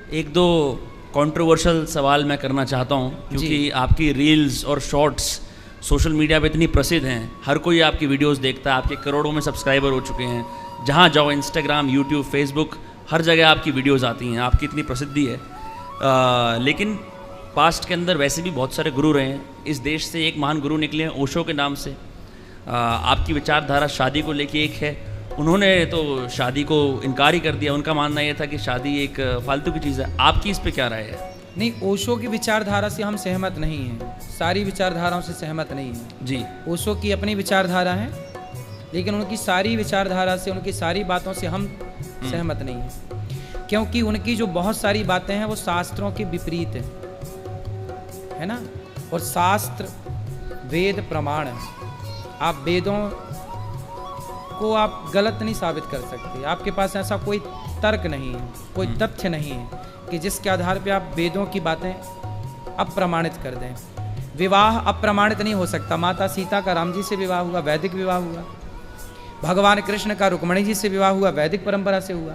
एक दो कंट्रोवर्शियल सवाल मैं करना चाहता हूं, क्योंकि आपकी रील्स और शॉर्ट्स सोशल मीडिया पे इतनी प्रसिद्ध हैं, हर कोई आपकी वीडियोस देखता है, आपके करोड़ों में सब्सक्राइबर हो चुके हैं, जहां जाओ इंस्टाग्राम, यूट्यूब, फेसबुक, हर जगह आपकी वीडियोस आती हैं, आपकी इतनी प्रसिद्धि है। लेकिन पास्ट के अंदर वैसे भी बहुत सारे गुरु रहे हैं। इस देश से एक महान गुरु निकले हैं ओशो के नाम से। आपकी विचारधारा शादी को लेके एक है, उन्होंने तो शादी को इनकार ही कर दिया। उनका मानना यह था कि शादी एक फालतू की चीज़ है। आपकी इस पे क्या राय है? नहीं, ओशो की विचारधारा से हम सहमत नहीं हैं, सारी विचारधाराओं से सहमत नहीं हैं जी। ओशो की अपनी विचारधारा है, लेकिन उनकी सारी विचारधारा से, उनकी सारी बातों से हम सहमत नहीं हैं, क्योंकि उनकी जो बहुत सारी बातें हैं वो शास्त्रों के विपरीत है ना। और शास्त्र वेद प्रमाण है, आप वेदों को आप गलत नहीं साबित कर सकते। आपके पास ऐसा कोई तर्क नहीं है, कोई तथ्य नहीं है कि जिसके आधार पे आप वेदों की बातें अप्रमाणित कर दें। विवाह अप्रमाणित नहीं हो सकता। माता सीता का राम जी से विवाह हुआ, वैदिक विवाह हुआ। भगवान कृष्ण का रुक्मणी जी से विवाह हुआ, वैदिक परंपरा से हुआ।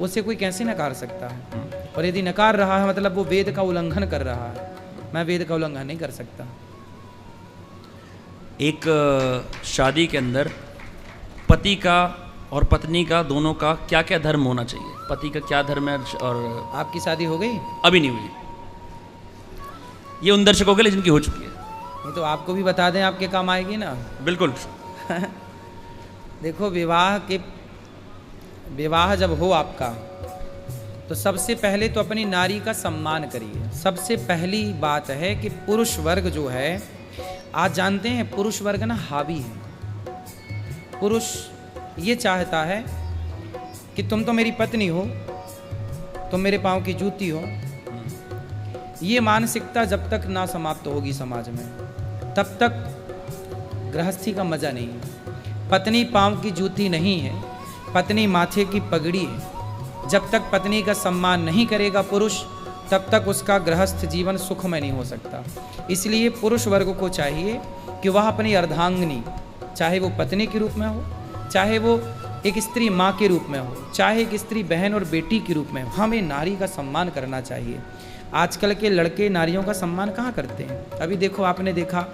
उसे कोई कैसे नकार सकता है? और यदि नकार रहा है मतलब वो वेद का उल्लंघन कर रहा है। मैं वेद का उल्लंघन नहीं कर सकता। एक शादी के अंदर पति का और पत्नी का, दोनों का क्या क्या धर्म होना चाहिए? पति का क्या धर्म है? और आपकी शादी हो गई? अभी नहीं हुई। ये उन दर्शकों के लिए जिनकी हो चुकी है। नहीं तो आपको भी बता दें, आपके काम आएगी ना। बिल्कुल। देखो, विवाह जब हो आपका, तो सबसे पहले तो अपनी नारी का सम्मान करिए। सबसे पहली बात है कि पुरुष वर्ग जो है, आज जानते हैं पुरुष वर्ग ना हावी है। पुरुष ये चाहता है कि तुम तो मेरी पत्नी हो, तुम मेरे पाँव की जूती हो। ये मानसिकता जब तक ना समाप्त होगी समाज में, तब तक गृहस्थी का मजा नहीं है। पत्नी पाँव की जूती नहीं है, पत्नी माथे की पगड़ी है। जब तक पत्नी का सम्मान नहीं करेगा पुरुष, तब तक उसका गृहस्थ जीवन सुखमय नहीं हो सकता। इसलिए पुरुष वर्ग को चाहिए कि वह अपनी अर्धांगिनी, चाहे वो पत्नी के रूप में हो, चाहे वो एक स्त्री माँ के रूप में हो, चाहे एक स्त्री बहन और बेटी के रूप में हो, हमें नारी का सम्मान करना चाहिए। आजकल के लड़के नारियों का सम्मान कहाँ करते हैं? अभी देखो, आपने देखा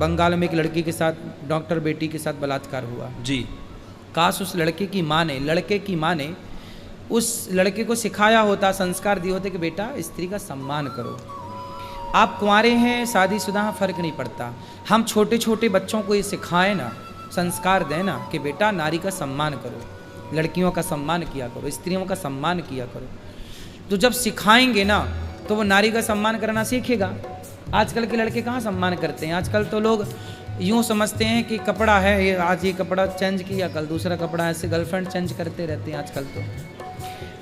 बंगाल में एक लड़की के साथ, डॉक्टर बेटी के साथ बलात्कार हुआ जी। काश उस लड़के की माँ ने उस लड़के को सिखाया होता, संस्कार दिए होते कि बेटा स्त्री का सम्मान करो। आप कुंवारे हैं, शादीशुदा हैं, फर्क नहीं पड़ता। हम छोटे छोटे बच्चों को ये सिखाएं ना, संस्कार दें ना कि बेटा नारी का सम्मान करो, लड़कियों का सम्मान किया करो, स्त्रियों का सम्मान किया करो। तो जब सिखाएंगे ना तो वो नारी का सम्मान करना सीखेगा। आजकल के लड़के कहाँ सम्मान करते हैं? आजकल तो लोग यूँ समझते हैं कि कपड़ा है, ये आज ये कपड़ा चेंज किया, कल दूसरा कपड़ा, ऐसे गर्लफ्रेंड चेंज करते रहते हैं आजकल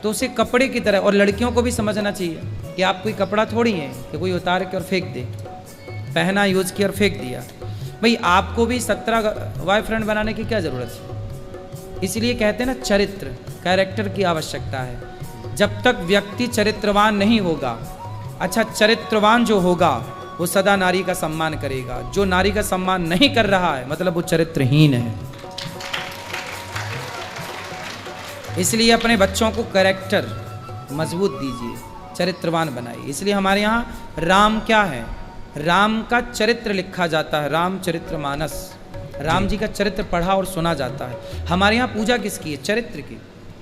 तो उसे कपड़े की तरह। और लड़कियों को भी समझना चाहिए कि आप कोई कपड़ा थोड़ी है कि कोई उतार के और फेंक दे, पहना, यूज किया और फेंक दिया। भाई आपको भी 17 बॉयफ्रेंड बनाने की क्या ज़रूरत है? इसलिए कहते हैं ना, चरित्र, कैरेक्टर की आवश्यकता है। जब तक व्यक्ति चरित्रवान नहीं होगा, अच्छा चरित्रवान जो होगा वो सदा नारी का सम्मान करेगा। जो नारी का सम्मान नहीं कर रहा है मतलब वो चरित्रहीन है। इसलिए अपने बच्चों को कैरेक्टर मजबूत दीजिए, चरित्रवान बनाइए। इसलिए हमारे यहाँ राम क्या है? राम का चरित्र लिखा जाता है, रामचरितमानस। राम जी का चरित्र पढ़ा और सुना जाता है। हमारे यहाँ पूजा किसकी है? चरित्र की।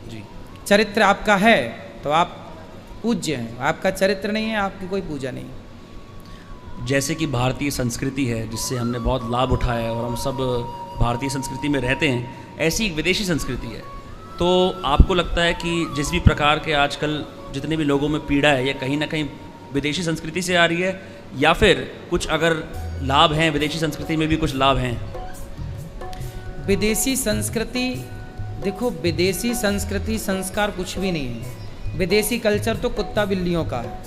जी। चरित्र आपका है तो आप पूज्य हैं, आपका चरित्र नहीं है, आपकी कोई पूजा नहीं। जैसे कि भारतीय संस्कृति है जिससे हमने बहुत लाभ उठाया है और हम सब भारतीय संस्कृति में रहते हैं, ऐसी एक विदेशी संस्कृति है। तो आपको लगता है कि जिस भी प्रकार के आजकल जितने भी लोगों में पीड़ा है, ये कहीं ना कहीं विदेशी संस्कृति से आ रही है, या फिर कुछ अगर लाभ हैं विदेशी संस्कृति में भी कुछ लाभ हैं? विदेशी संस्कृति, देखो विदेशी संस्कृति संस्कार कुछ भी नहीं है। विदेशी कल्चर तो कुत्ता बिल्लियों का है।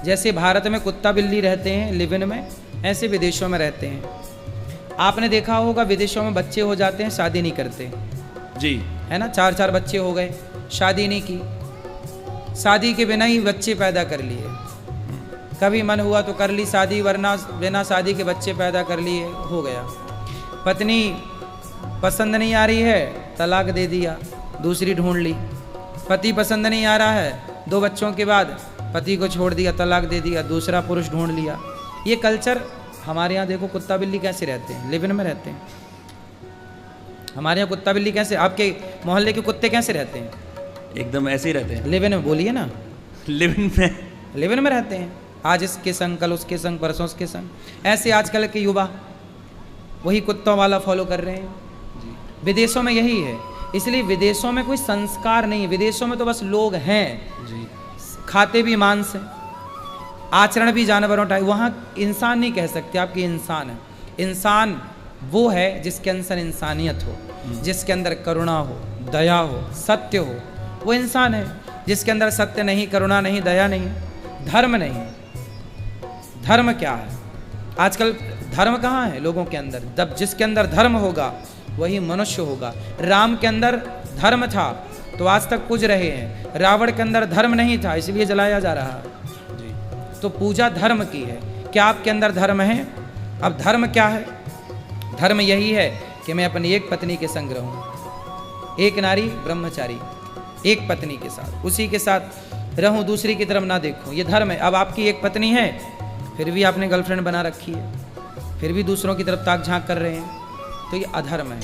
जैसे भारत में कुत्ता बिल्ली रहते हैं लिव इन में, ऐसे विदेशों में रहते हैं। आपने देखा होगा विदेशों में बच्चे हो जाते हैं, शादी नहीं करते जी, है ना। 4 बच्चे हो गए, शादी नहीं की, शादी के बिना ही बच्चे पैदा कर लिए। कभी मन हुआ तो कर ली शादी, वरना बिना शादी के बच्चे पैदा कर लिए, हो गया। पत्नी पसंद नहीं आ रही है, तलाक दे दिया, दूसरी ढूंढ ली। पति पसंद नहीं आ रहा है, 2 बच्चों के बाद पति को छोड़ दिया, तलाक दे दिया, दूसरा पुरुष ढूंढ लिया। ये कल्चर हमारे यहाँ देखो, कुत्ता बिल्ली कैसे रहते हैं, लिव इन में रहते हैं। हमारे यहाँ कुत्ता बिल्ली कैसे, आपके मोहल्ले के कुत्ते कैसे रहते हैं? एकदम ऐसे ही रहते हैं, लिव इन में, बोलिए ना, लिव इन में। लिव इन में रहते हैं। आज इसके संग, कल उसके संग, परसों उसके संग। ऐसे आजकल के युवा वही कुत्तों वाला फॉलो कर रहे हैं। विदेशों में यही है, इसलिए विदेशों में कोई संस्कार नहीं है। विदेशों में तो बस लोग हैं जी, खाते भी मांस हैं, आचरण भी जानवरों टाइप। वहाँ इंसान नहीं कह सकते आपकी इंसान है। इंसान वो है जिसके अंदर इंसानियत हो, जिसके अंदर करुणा हो, दया हो, सत्य हो, वो इंसान है। जिसके अंदर सत्य नहीं, करुणा नहीं, दया नहीं, धर्म नहीं। धर्म क्या है? आजकल धर्म कहाँ है लोगों के अंदर? जब जिसके अंदर धर्म होगा वही मनुष्य होगा। राम के अंदर धर्म था तो आज तक पूज रहे हैं, रावण के अंदर धर्म नहीं था इसलिए जलाया जा रहा है जी। तो पूजा धर्म की है। क्या आपके अंदर धर्म है? अब धर्म क्या है? धर्म यही है कि मैं अपनी एक पत्नी के संग रहूं, एक नारी ब्रह्मचारी, एक पत्नी के साथ, उसी के साथ रहूं, दूसरी की तरफ ना देखूं। ये धर्म है। अब आपकी एक पत्नी है, फिर भी आपने गर्लफ्रेंड बना रखी है, फिर भी दूसरों की तरफ ताक झांक कर रहे हैं, तो ये अधर्म है।